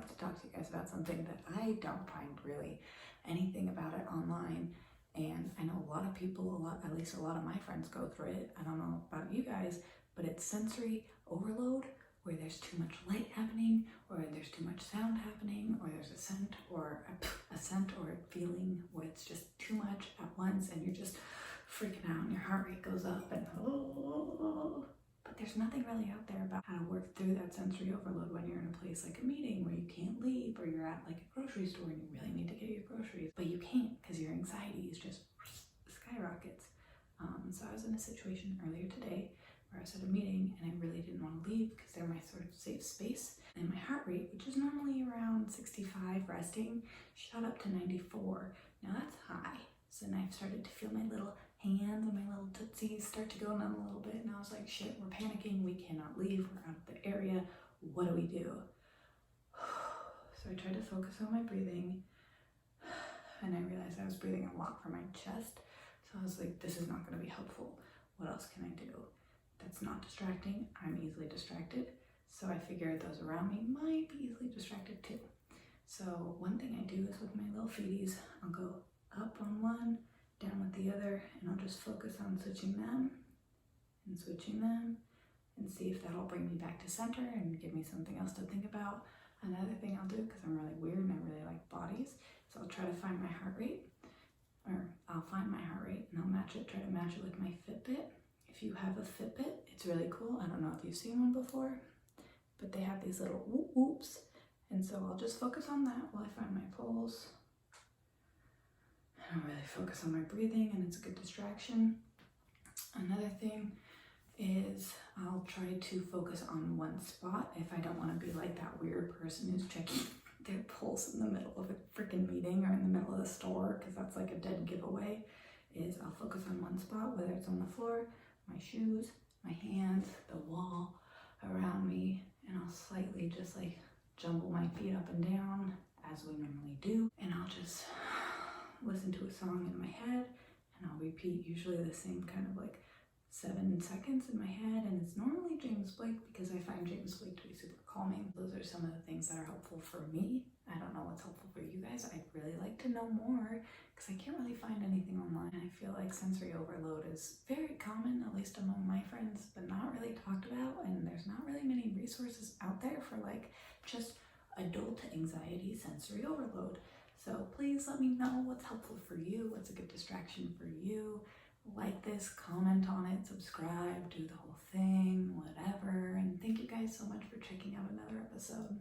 to talk to you guys about something that I don't find really anything about it online. And I know a lot of people, at least a lot of my friends go through it. I don't know about you guys, but it's sensory overload, where there's too much light happening, or there's too much sound happening, or there's a scent or a feeling where it's just too much at once and you're just freaking out and your heart rate goes up and but there's nothing really out there about how to work through that sensory overload when you're in a place like a meeting where you can't leave, or you're at like a grocery store and you really need to get your groceries, but you can't because your anxiety is just skyrockets. So I was in a situation earlier today where I was at a meeting and I really didn't want to leave because they're my sort of safe space. And my heart rate, which is normally around 65 resting, shot up to 94. Now that's high. So then I started to feel my little hands and my little tootsies start to go numb a little bit. And I was like, shit, we're panicking. We cannot leave. We're out of the area. What do we do? So I tried to focus on my breathing. And I realized I was breathing a lot from my chest. So I was like, this is not going to be helpful. What else can I do that's not distracting? I'm easily distracted. So I figured those around me might be easily distracted too. So one thing I do is with my little feeties, I'll go up on one, down with the other, and I'll just focus on switching them and see if that'll bring me back to center and give me something else to think about. Another thing I'll do, because I'm really weird and I really like bodies, so I'll try to find my heart rate, or I'll find my heart rate and I'll try to match it with my Fitbit. If you have a Fitbit, it's really cool. I don't know if you've seen one before, but they have these little whoop whoops. And so I'll just focus on that while I find my pulse. I really focus on my breathing, and it's a good distraction. Another thing is I'll try to focus on one spot if I don't want to be like that weird person who's checking their pulse in the middle of a freaking meeting or in the middle of the store, because that's like a dead giveaway. Is I'll focus on one spot, whether it's on the floor, my shoes, my hands, the wall around me, and I'll slightly just like jumble my feet up and down as we normally do, and I'll just listen to a song in my head, and I'll repeat usually the same kind of like 7 seconds in my head, and it's normally James Blake because I find James Blake to be super calming. Those are some of the things that are helpful for me. I don't know what's helpful for you guys. I'd really like to know more because I can't really find anything online. I feel like sensory overload is very common, at least among my friends, but not really talked about, and there's not really many resources out there for like just adult anxiety sensory overload. So please let me know what's helpful for you, what's a good distraction for you. Like this, comment on it, subscribe, do the whole thing, whatever. And thank you guys so much for checking out another episode.